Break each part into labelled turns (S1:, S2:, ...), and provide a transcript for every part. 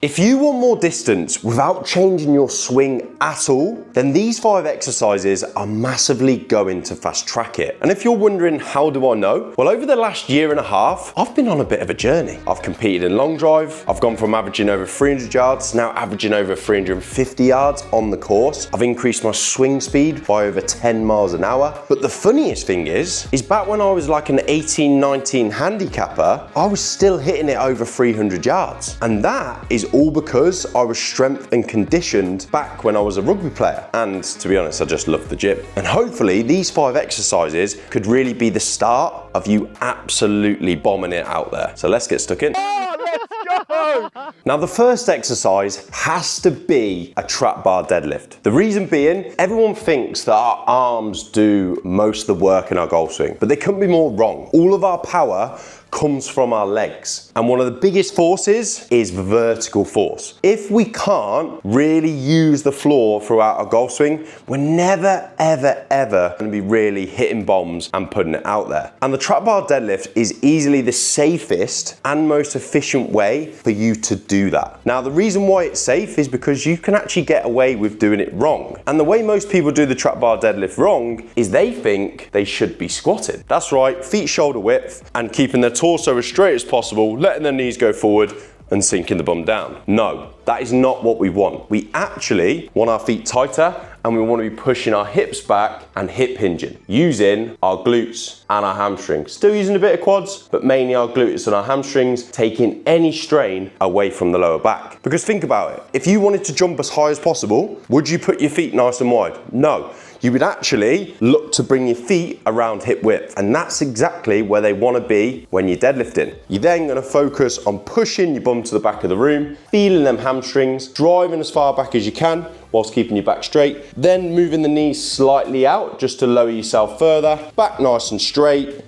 S1: If you want more distance without changing your swing at all, then these 5 exercises are massively going to fast track it. And if you're wondering, how do I know? Well, over the last year and a half, I've been on a bit of a journey. I've competed in long drive. I've gone from averaging over 300 yards, now averaging over 350 yards on the course. I've increased my swing speed by over 10 miles an hour. But the funniest thing is back when I was like an 18, 19 handicapper, I was still hitting it over 300 yards. And that is all because I was strength and conditioned back when I was a rugby player. And to be honest, I just love the gym. And hopefully these 5 exercises could really be the start of you absolutely bombing it out there. So let's get stuck in. Let's go! Now the first exercise has to be a trap bar deadlift. The reason being, everyone thinks that our arms do most of the work in our golf swing, but they couldn't be more wrong. All of our power comes from our legs. And one of the biggest forces is vertical force. If we can't really use the floor throughout our golf swing, we're never, ever, ever gonna be really hitting bombs and putting it out there. And the trap bar deadlift is easily the safest and most efficient way for you to do that. Now, the reason why it's safe is because you can actually get away with doing it wrong. And the way most people do the trap bar deadlift wrong is they think they should be squatted. That's right, feet shoulder width and keeping their torso as straight as possible, letting their knees go forward and sinking the bum down. No, that is not what we want. We actually want our feet tighter and we want to be pushing our hips back and hip hinging, using our glutes and our hamstrings. Still using a bit of quads, but mainly our glutes and our hamstrings, taking any strain away from the lower back. Because think about it, if you wanted to jump as high as possible, would you put your feet nice and wide? No. You would actually look to bring your feet around hip width. And that's exactly where they want to be when you're deadlifting. You're then going to focus on pushing your bum to the back of the room, feeling them hamstrings, driving as far back as you can whilst keeping your back straight, then moving the knees slightly out just to lower yourself further, back nice and straight,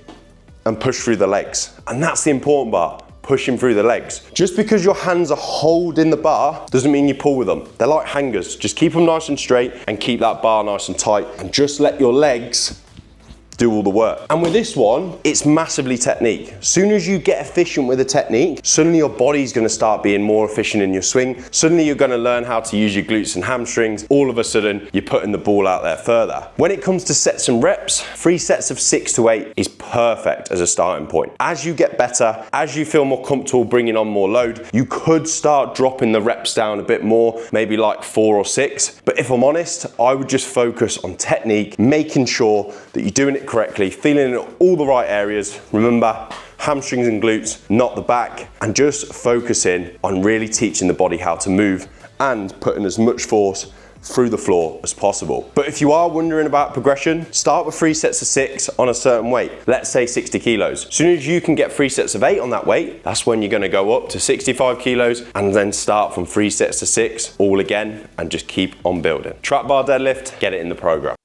S1: and push through the legs. And that's the important part. Pushing through the legs. Just because your hands are holding the bar doesn't mean you pull with them. They're like hangers. Just keep them nice and straight and keep that bar nice and tight and just let your legs do all the work. And with this one, it's massively technique. As soon as you get efficient with the technique, suddenly your body's gonna start being more efficient in your swing. Suddenly you're gonna learn how to use your glutes and hamstrings. All of a sudden, you're putting the ball out there further. When it comes to sets and reps, 3 sets of 6 to 8 is perfect as a starting point. As you get better, as you feel more comfortable bringing on more load, you could start dropping the reps down a bit more, maybe like 4 or 6. But if I'm honest, I would just focus on technique, making sure that you're doing it correctly, feeling in all the right areas. Remember, hamstrings and glutes, not the back, and just focusing on really teaching the body how to move and putting as much force through the floor as possible. But if you are wondering about progression, start with 3 sets of 6 on a certain weight, let's say 60 kilos. As soon as you can get 3 sets of 8 on that weight, that's when you're gonna go up to 65 kilos and then start from 3 sets of 6 all again and just keep on building. Trap bar deadlift, get it in the program.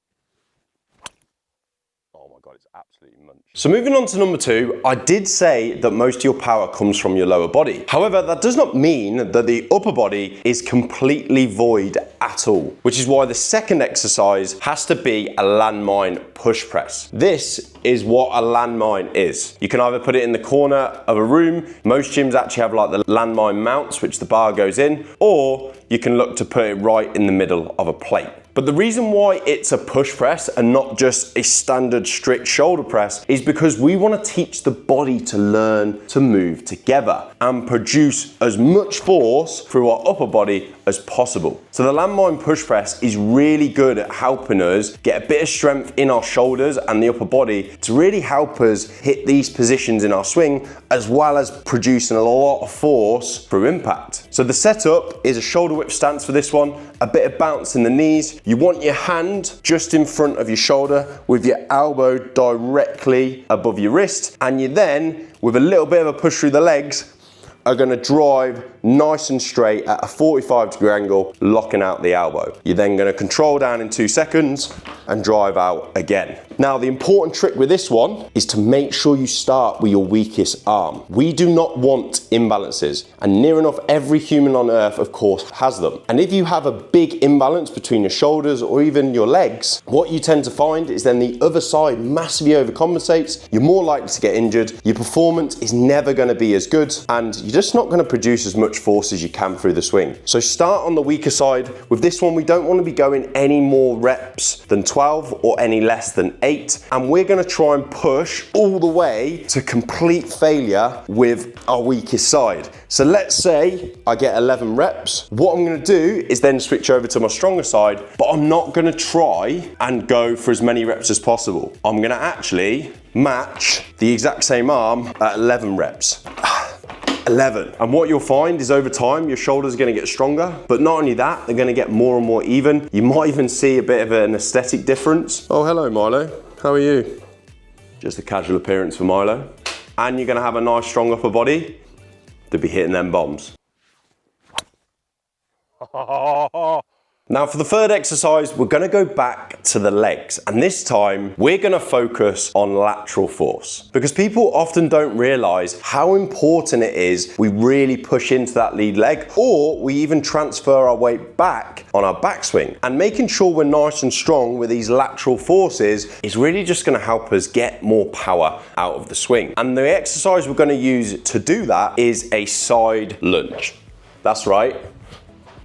S1: Absolutely munch. So moving on to number 2, I did say that most of your power comes from your lower body. However, that does not mean that the upper body is completely void at all, which is why the second exercise has to be a landmine push press. This is what a landmine is. You can either put it in the corner of a room, most gyms actually have like the landmine mounts, which the bar goes in, or you can look to put it right in the middle of a plate. But the reason why it's a push press and not just a standard strict shoulder press is because we want to teach the body to learn to move together and produce as much force through our upper body as possible. So the landmine push press is really good at helping us get a bit of strength in our shoulders and the upper body to really help us hit these positions in our swing, as well as producing a lot of force through impact. So the setup is a shoulder width stance for this one, a bit of bounce in the knees. You want your hand just in front of your shoulder with your elbow directly above your wrist, and you then, with a little bit of a push through the legs, are going to drive nice and straight at a 45-degree angle, locking out the elbow. You're then going to control down in 2 seconds and drive out again. Now, the important trick with this one is to make sure you start with your weakest arm. We do not want imbalances, and near enough every human on earth, of course, has them. And if you have a big imbalance between your shoulders or even your legs, what you tend to find is then the other side massively overcompensates. You're more likely to get injured. Your performance is never going to be as good, and you're just not going to produce as much much force as you can through the swing. So start on the weaker side. With this one, we don't want to be going any more reps than 12 or any less than 8. And we're going to try and push all the way to complete failure with our weakest side. So let's say I get 11 reps. What I'm going to do is then switch over to my stronger side, but I'm not going to try and go for as many reps as possible. I'm going to actually match the exact same arm at 11 reps. 11. And what you'll find is over time, your shoulders are going to get stronger, but not only that, they're going to get more and more even. You might even see a bit of an aesthetic difference. Oh, hello, Milo. How are you? Just a casual appearance for Milo. And you're going to have a nice, strong upper body to be hitting them bombs. Now for the third exercise, we're going to go back to the legs, and this time we're going to focus on lateral force, because people often don't realize how important it is we really push into that lead leg, or we even transfer our weight back on our backswing. And making sure we're nice and strong with these lateral forces is really just going to help us get more power out of the swing. And the exercise we're going to use to do that is a side lunge. That's right.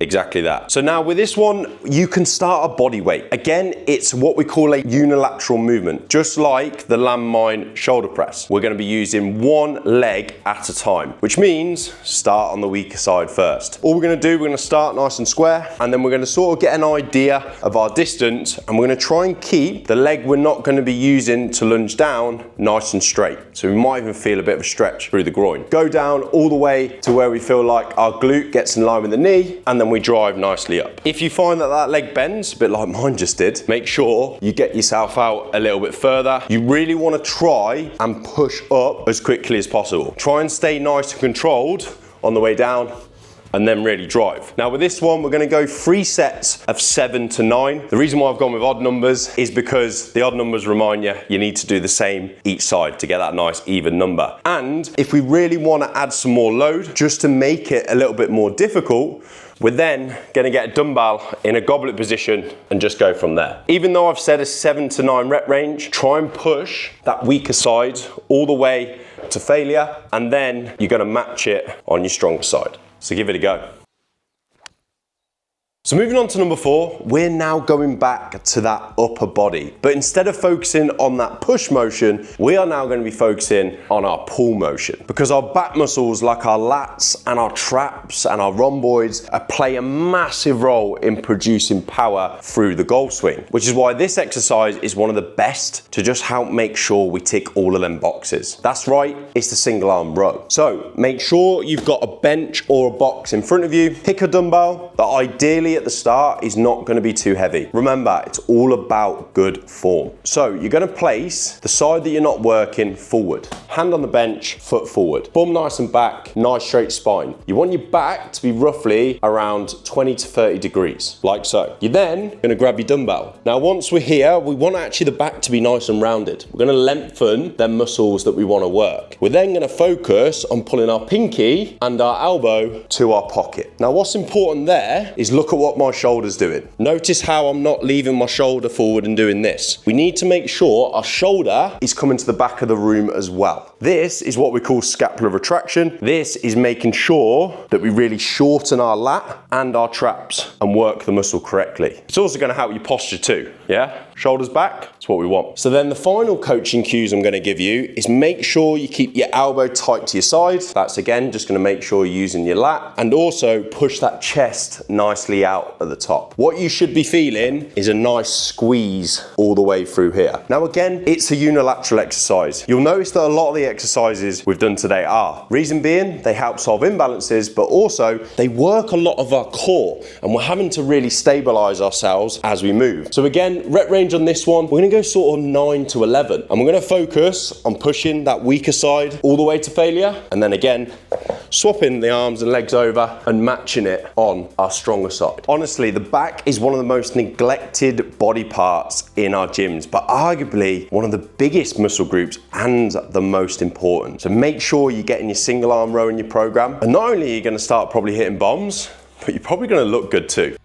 S1: Exactly that. So now with this one, you can start a body weight. Again, it's what we call a unilateral movement, just like the landmine shoulder press. We're going to be using one leg at a time, which means start on the weaker side first. All we're going to do, we're going to start nice and square, and then we're going to sort of get an idea of our distance, and we're going to try and keep the leg we're not going to be using to lunge down nice and straight. So we might even feel a bit of a stretch through the groin. Go down all the way to where we feel like our glute gets in line with the knee, and then we drive nicely up. If you find that that leg bends, a bit like mine just did, make sure you get yourself out a little bit further. You really want to try and push up as quickly as possible. Try and stay nice and controlled on the way down, and then really drive. Now with this one, we're going to go 3 sets of 7 to 9. The reason why I've gone with odd numbers is because the odd numbers remind you need to do the same each side to get that nice even number. And if we really want to add some more load, just to make it a little bit more difficult, we're then going to get a dumbbell in a goblet position and just go from there. Even though I've said a 7 to 9 rep range, try and push that weaker side all the way to failure, and then you're going to match it on your stronger side. So give it a go. So moving on to number 4, we're now going back to that upper body. But instead of focusing on that push motion, we are now going to be focusing on our pull motion. Because our back muscles, like our lats and our traps and our rhomboids, play a massive role in producing power through the golf swing. Which is why this exercise is one of the best to just help make sure we tick all of them boxes. That's right, it's the single arm row. So make sure you've got a bench or a box in front of you. Pick a dumbbell that ideally at the start is not going to be too heavy. Remember, it's all about good form. So you're going to place the side that you're not working forward. Hand on the bench, foot forward. Bum nice and back, nice straight spine. You want your back to be roughly around 20 to 30 degrees, like so. You're then going to grab your dumbbell. Now once we're here, we want actually the back to be nice and rounded. We're going to lengthen them muscles that we want to work. We're then going to focus on pulling our pinky and our elbow to our pocket. Now what's important there is look at what my shoulder's doing. Notice how I'm not leaving my shoulder forward and doing this. We need to make sure our shoulder is coming to the back of the room as well. This is what we call scapular retraction. This is making sure that we really shorten our lat and our traps and work the muscle correctly. It's also going to help your posture too, yeah? Shoulders back, that's what we want. So then the final coaching cues I'm going to give you is make sure you keep your elbow tight to your side. That's again just going to make sure you're using your lat, and also push that chest nicely out at the top. What you should be feeling is a nice squeeze all the way through here. Now again, it's a unilateral exercise. You'll notice that a lot of the exercises we've done today are. Reason being, they help solve imbalances, but also they work a lot of our core, and we're having to really stabilize ourselves as we move. So again, rep range on this one, we're going to go sort of 9 to 11, and we're going to focus on pushing that weaker side all the way to failure, and then again swapping the arms and legs over and matching it on our stronger side. Honestly, the back is one of the most neglected body parts in our gyms, but arguably one of the biggest muscle groups and the most important. So make sure you're getting your single arm row in your program, and not only are you going to start probably hitting bombs, but you're probably going to look good too.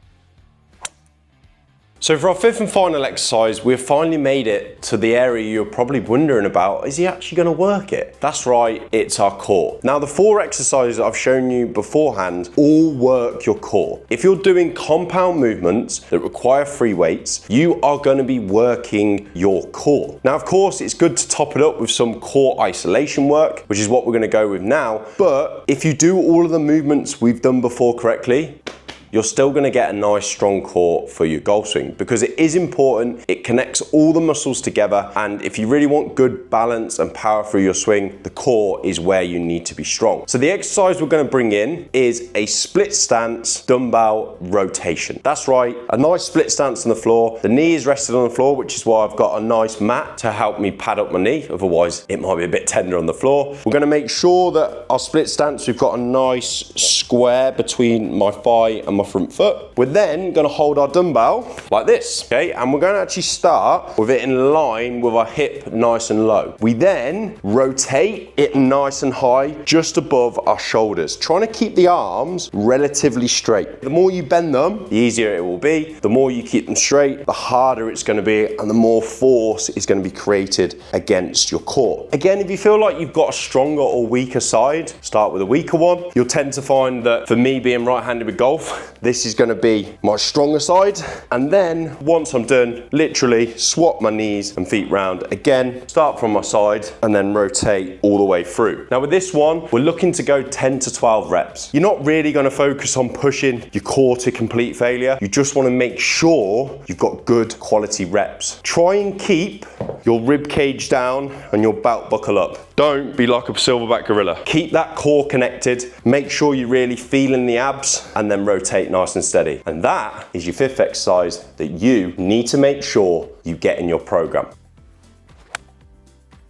S1: So for our fifth and final exercise, we've finally made it to the area you're probably wondering about. Is he actually going to work it? That's right, it's our core. Now the 4 exercises I've shown you beforehand all work your core. If you're doing compound movements that require free weights, you are going to be working your core. Now of course it's good to top it up with some core isolation work, which is what we're going to go with now. But if you do all of the movements we've done before correctly, you're still going to get a nice strong core for your golf swing, because it is important. It connects all the muscles together, and if you really want good balance and power through your swing, the core is where you need to be strong. So the exercise we're going to bring in is a split stance dumbbell rotation. That's right, a nice split stance on the floor. The knee is rested on the floor, which is why I've got a nice mat to help me pad up my knee, otherwise it might be a bit tender on the floor. We're going to make sure that our split stance, we've got a nice square between my thigh and my front foot. We're then going to hold our dumbbell like this, okay? And we're going to actually start with it in line with our hip nice and low. We then rotate it nice and high just above our shoulders, trying to keep the arms relatively straight. The more you bend them, the easier it will be. The more you keep them straight, the harder it's going to be, and the more force is going to be created against your core. Again, if you feel like you've got a stronger or weaker side, start with a weaker one. You'll tend to find that for me being right-handed with golf, this is going to be my stronger side. And then once I'm done, literally swap my knees and feet round again, start from my side and then rotate all the way through. Now with this one, we're looking to go 10 to 12 reps. You're not really going to focus on pushing your core to complete failure. You just want to make sure you've got good quality reps. Try and keep your rib cage down and your belt buckle up. Don't be like a silverback gorilla. Keep that core connected. Make sure you're really feeling the abs, and then rotate nice and steady. And that is your 5th exercise that you need to make sure you get in your program.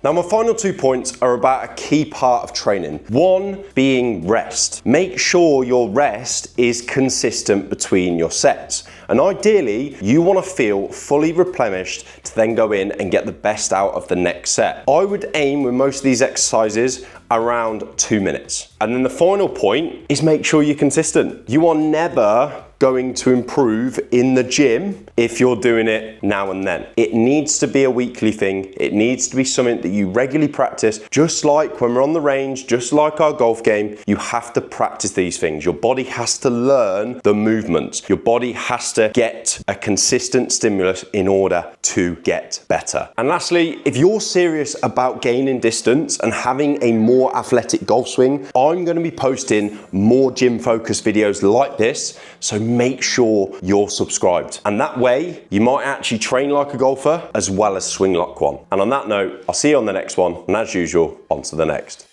S1: Now my final 2 points are about a key part of training. One being rest. Make sure your rest is consistent between your sets. And ideally, you want to feel fully replenished to then go in and get the best out of the next set. I would aim with most of these exercises around 2 minutes. And then the final point is make sure you're consistent. You are never going to improve in the gym if you're doing it now and then. It needs to be a weekly thing. It needs to be something that you regularly practice. Just like when we're on the range, just like our golf game, you have to practice these things. Your body has to learn the movements. Your body has to get a consistent stimulus in order to get better. And lastly, if you're serious about gaining distance and having a more athletic golf swing, I'm going to be posting more gym focused videos like this, so make sure you're subscribed. And that way you might actually train like a golfer as well as swing like one. And on that note, I'll see you on the next one, and as usual, on to the next.